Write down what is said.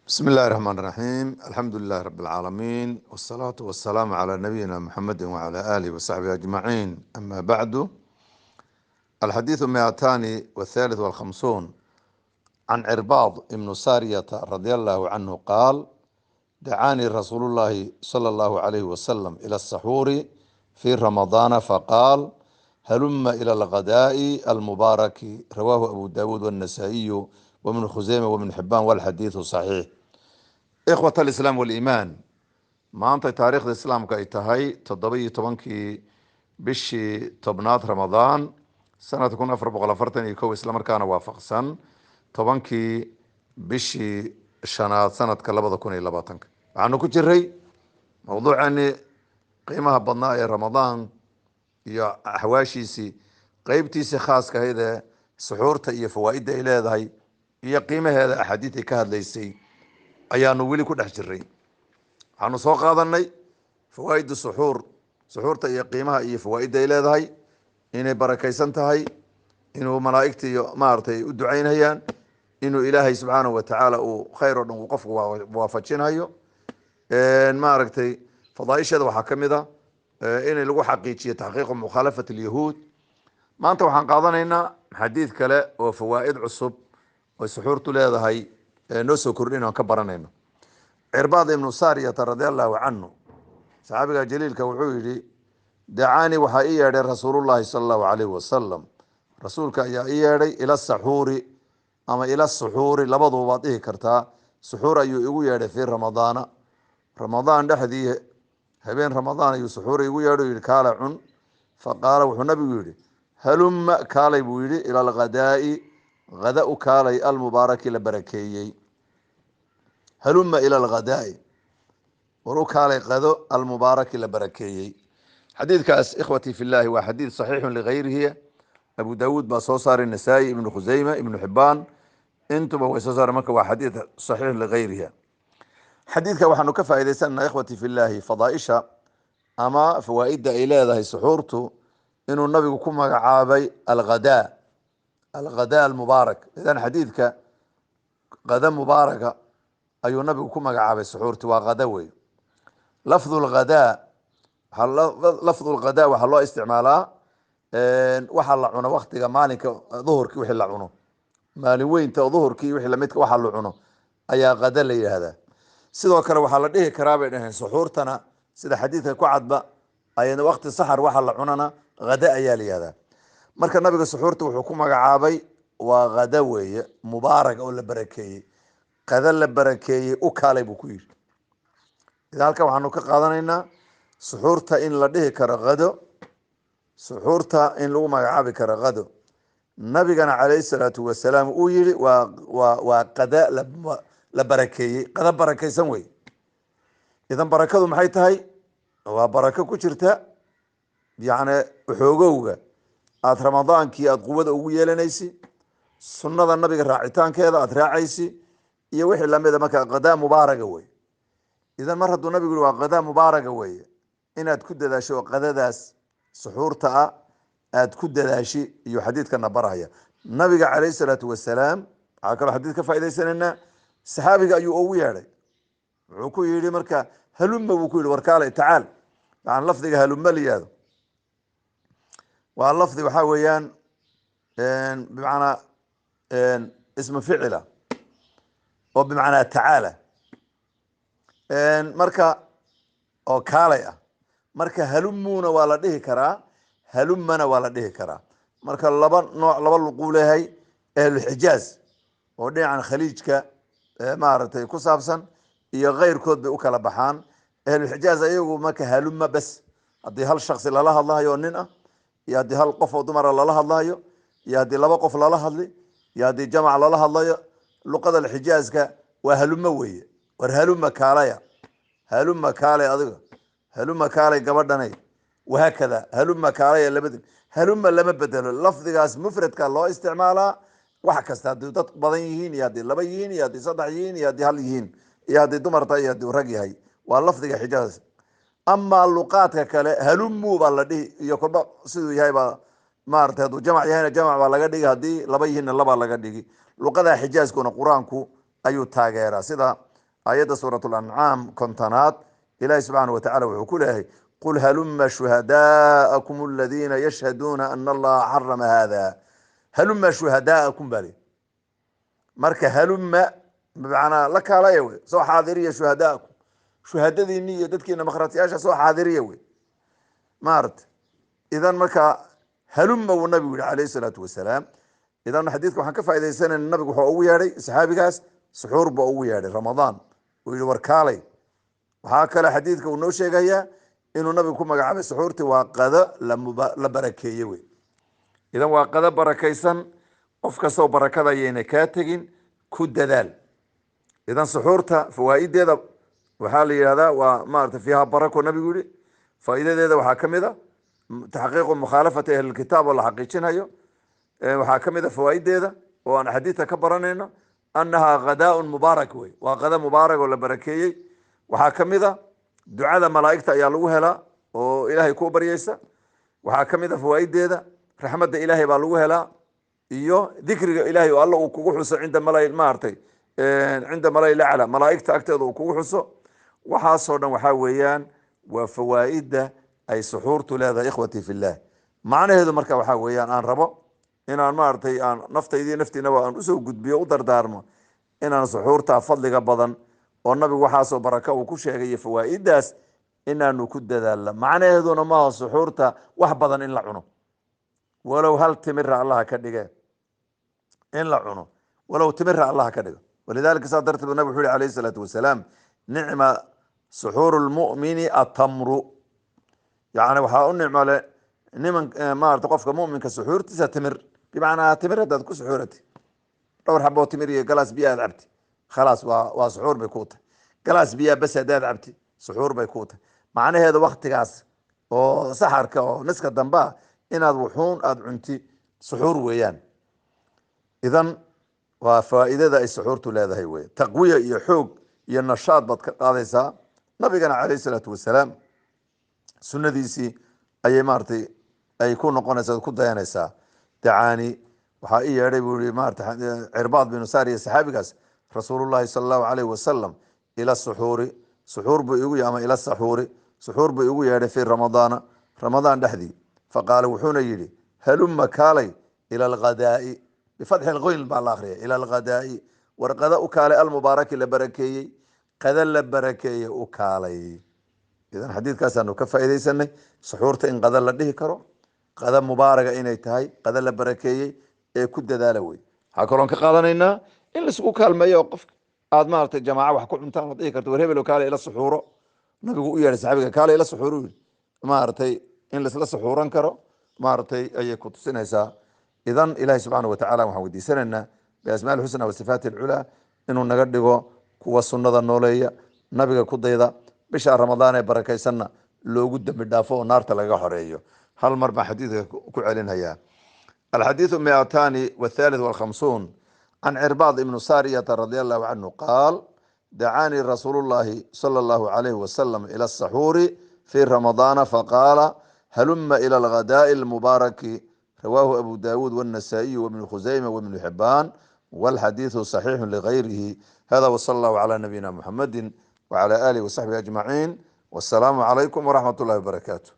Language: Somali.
بسم الله الرحمن الرحيم. الحمد لله رب العالمين، والصلاة والسلام على نبينا محمد وعلى آله وصحبه أجمعين. أما بعد، الحديث 253 عن عرباض بن سارية رضي الله عنه قال: دعاني رسول الله صلى الله عليه وسلم إلى السحور في رمضان فقال: هلم إلى الغداء المبارك. رواه أبو داود والنسائي وابن خزيمة وابن حبان، والحديث صحيح. إخوة الإسلام والإيمان، maanta taariikhda islaamka ay tahay 17 bishii tobnaad ramadaan sanadka 1441, isla markaana waafaqsan 10 bishii shanaad sanadka 2020. waxaanu ku jiray mawduucani qiimaha badnaa ee ramadaan iyo axwaashiisii, qeybtiisii khaaska ahayd ee suxuurta iyo fawaaidda ay leedahay iyo qiimaheeda axaadiid ay ka hadlaysay ayaanu weli ku dhex jiray. waxaanu soo qaadanay fawaaid suxuurta iyo qiimaha iyo fawaaidda ay leedahay, inay barakaysan tahay, inuu malaaigta iyo maaragtay u ducaynayaan, inuu ilaahay subxaanahu watacaala uu khayr oo dhan uu qofku waafajinayo. maaragtay fadaaisheeda waxaa ka mid a in lagu xaqiijiyo taxqiiqu mukhaalafat alyahuud. maanta waxaan qaadanaynaa xadiid kale oo fawaaid cusub oy suxuurtu leedahay noo soo kordhin aan ka baranayno. cirbaad ibnu saariyata radi allahu canhu, saxaabiga jaliilka, wuxuu yihi: dacaani waxaa ii yeedhay rasuulullahi sala allahu alayhi wasalam, rasuulka ayaa ii yeedhay ila saxuuri ama ila suxuuri, labaduba waad dhihi kartaa. suxuur ayuu igu yeedhay fii ramadaana, ramadaan dhexdii, habeen ramadaan ayuu suxuur igu yeedhay, yihi kaala cun. faqaala wuxuu nabigu yihi: halumma kaalay buu yihi, ila alghadaai, hada u kaalay, almubaaraki la barakeeyey. haluma ila alghadaai, war u kaalay qado almubaaraki la barakeeyey. xadiidkaas ikhwatii fi llahi waa xadiid saxiixun ligayrihi. abu daawuud baa soo saaray, nasaa-i, ibnu khuseyma, ibnu xibaan, intuba way soo saareen. marka waa xadiid saxiix ligayrihi. xadiidka waxaanu ka faa'iidaysanaa ikhwatii fi llahi fadaaisha ama fawaaidda ay leedahay suxuurtu, inuu nabigu ku magacaabay alghadaa, alghadaa almubaarak. idan xadiidka qada mubaaraka ayuu nabigu ku magacaabay suxuurti, waa qada wey. lafdu lghadaa waxaa loo isticmaalaa waxa la cuno waktiga maalinka duhurkii, wixii la cuno maalin weynta oo duhurkii wixii lamidka waxa la cuno ayaa qada la yidhaahdaa. sidoo kale waxaa la dhihi karaa bay dhaheen suxuurtana, sida xadiidka ku cadba, ayadna wakti saxar waxa la cunana hada ayaa la yihahdaa. marka nabiga suxuurta wuxuu ku magacaabay waa hada weeye, mubaarak oo la barakeeyey, qada la barakeeyey u kaalay buu ku yidhi. ida halkan waxaanu ka qaadanaynaa suxuurta in la dhihi karo qado, suxuurta in lagu magacaabi karo qado. nabigana calayhi salaatu wasalaam uu yihi waa qada la barakeeyey, qada barakaysan wey. idan barakadu maxay tahay? waa barako ku jirta yani xoogowga aada ramadaankii aada quwada ugu yeelanaysi, sunnada nabiga raacitaankeeda aada raacaysi, iyo wixii lamida. marka qadaa mubaaraga wey. idan mar hadduu nabigu yihi waa qadaa mubaaraga weye, inaad ku dadaasho oo qadadaas suxuurta ah aada ku dadaashi, iyo xadiidkana barhaya. nabiga calayhi salaatu wasalaam waxaa kaloo xadiid ka faa'idaysanaynaa, saxaabiga ayuu ugu yeedhay, wuxuu ku yihi marka haluma buu ku yihi, warkaalay tacaal. yani lafdiga haluma la yihahdo waa lafdi waxaa weeyaan bimacnaa ismu ficila oo bimacnaa tacaala, marka oo kaalay ah. marka halumuna waa la dhihi karaa, halumana waa la dhihi karaa. marka laba nooc, laba luquu leeyahay. ahlulxijaaz oo dhinacan khaliijka maaragtay ku saabsan, iyo keyrkood bay u kala baxaan. ahlulxijaaz ayagu marka haluma bes, haddii hal shaksi lala hadlahayo oo nin ah, iyo haddii hal qof oo dumara lala hadlayo, iyo haddii laba qof lala hadli, iyo haddii jamac lala hadlayo, luqada alxijaazka waa haluma weeye. war haluma kaalaya, haluma kaalay adiga, haluma kaalay gabadhanay, wahaakada haluma kaalaya. labadin haluma lama bedelo, lafdigaas mufradka loo isticmaalaa wax kasta, haddii dad badan yihiin, iyo haddii laba yihiin, iyo haddii saddex yihiin, iyo haddii hal yihiin, iyo haddii dumar tahay, iyo haddii rag yahay. waa lafdiga xijaaz. amaa luqaadka kale halumu baa la dhihi, iyo kolba siduu yahay baa maaragtay, hadduu jamac yahayna jamac baa laga dhigi, haddii laba yihiinna labaa laga dhigi. luqada xijaazkuna qur-aanku ayuu taageeraa, sida آيات سورة الأنعام كنتنات إلهي سبحانه وتعالى وحكوله قل هلم شهداءكم الذين يشهدون أن الله حرم هذا. هلم شهداءكم بالي marka halumma macna la kaalaya way soo xaadiriya shuhadaaku shuhadadiina iyo dadkiina makhratiyaasha soo xaadiriya way maart idan marka halumma wa nabigu alayhi salatu wasalaam idan xadiidka waxaan ka faa'iideysanay nabigu wuxuu ugu yeedhay saxaabigaas suxuur buu ugu yeedhay ramadaan oo yiri war kaalay waxa kale xadiidka uu noo sheegaya inuu nabigu ku magacaabay suxuurti waa qada la barakeeyay way idan waa qada barakaysan qof kastoo barakada ayayna kaa tegin ku dadaal idan suxuurta fawaa'ideeda waxaa la yidhahdaa waa maarata fiiha barako nabigu yidhi faa'iidadeeda waxaa ka mid a taxqiiqu mukhaalafati ahlilkitaab oo la xaqiijinayo waxaa ka mid a fawaa'ideeda oo aan xadiidka ka baranayno annahaa ghadaaun mubaarak wey waa qada mubaarak oo la barakeeyey waxaa ka mid a ducada malaa'igta ayaa lagu helaa oo ilaahay kuu baryaysa waxaa ka mid a fawaa'ideeda raxmadda ilaahay baa lagu helaa iyo dikriga ilaahay oo alla uu kugu xuso cinda malay maartay cinda malay lacla malaa'igta agteeda uu kugu xuso waxaasoo dhan waxaa weeyaan waa fawaa'ida ay suxuurtu leedahay ikhwatii fillah macnaheedu marka waxaa weeyaan aan rabo inaan maartay aan naftaydii naftiinaba aan usoo gudbiyo u dardaarmo inaan suxuurta fadliga badan oo nabigu waxaasoo baraka uu ku sheegay fawaa'idaas inaanu ku dadaalno macnaheeduna maaha suxuurta wax badan in la cuno walow hal timira allaha ka dhige in la cuno walow timira allaha ka dhigo walidaalika saa darteed nabigu wuxuu yidhi calayhi salaatu wasalaam nicma suxuuru lmu'mini atamru yacni waxaa u nicmo le niman maarata qofka mu'minka suxuurtiisa timir bimacnaa timir haddaad ku suxuurati dhowr xaboo timir iyo galaas biyo aad cabti khalaas waa suxuur bay kuu tahay galaas biyaa bas haddaad cabti suxuur bay kuu tahay macnaheedu waktigaas oo saxarka oo niska dambaa inaad wuxuun aad cunti suxuur weeyaan idan waa faa'iidada ay suxuurtu leedahay wey taqwiya iyo xoog iyo nashaad baad ka qaadaysaa nabigana calayhi salaatu wasalaam sunnadiisii ayay maaragtay ay ku noqonaysaa ku dayanaysaa dacaani waxaa ii yeedhay buu yihi maarata cirbaad binu saariya saxaabigaas rasuulullahi sala allahu calayhi wasalam ila suxuuri suxuur buu igu ama ila saxuuri suxuur buu igu yeedhay fii ramadaana ramadaan dhexdii faqaala wuxuuna yidhi halumma kaalay ila alghadaa'i bifatxi lgoyn baa la akhriyay ila alghadaa'i war qada u kaalay almubaaraki la barakeeyey qada la barakeeyey u kaalay idan xadiidkaasaanu ka faa'iidaysanay suxuurta in qada la dhihi karo qada mubaaraga inay tahay qada la barakeeyey ee ku dadaala wey waxaa kaloon ka qaadanaynaa in laisugu kaalmeeyo oo qofka aad maaragtay jamaaca wax ku cuntaan aad dhihi karto war hebelo kaale ila suxuuro nabigu u yeedhay saxaabiga kaale ila suxuuro yidhi maaragtay in laisla suxuuran karo maaragtay ayay ku tusinaysaa idan ilaahay subxaana watacaala waxaan weydiisanaynaa biasmaa alxusna wa sifaati alculaa inuu naga dhigo kuwa sunnada nooleeya nabiga ku dayda bisha ramadaan ee barakaysanna loogu dembi dhaafo oo naarta laga xoreeyo hal mar baan xadiidka ku celinhayaa الحديث 253 عن عرباض بن سارية رضي الله عنه قال دعاني رسول الله صلى الله عليه وسلم إلى السحور في رمضان فقال هلم إلى الغداء المبارك رواه أبو داود والنسائي وابن خزيمة وابن حبان والحديث صحيح لغيره هذا وصلى الله على نبينا محمد وعلى آله وصحبه أجمعين والسلام عليكم ورحمة الله وبركاته.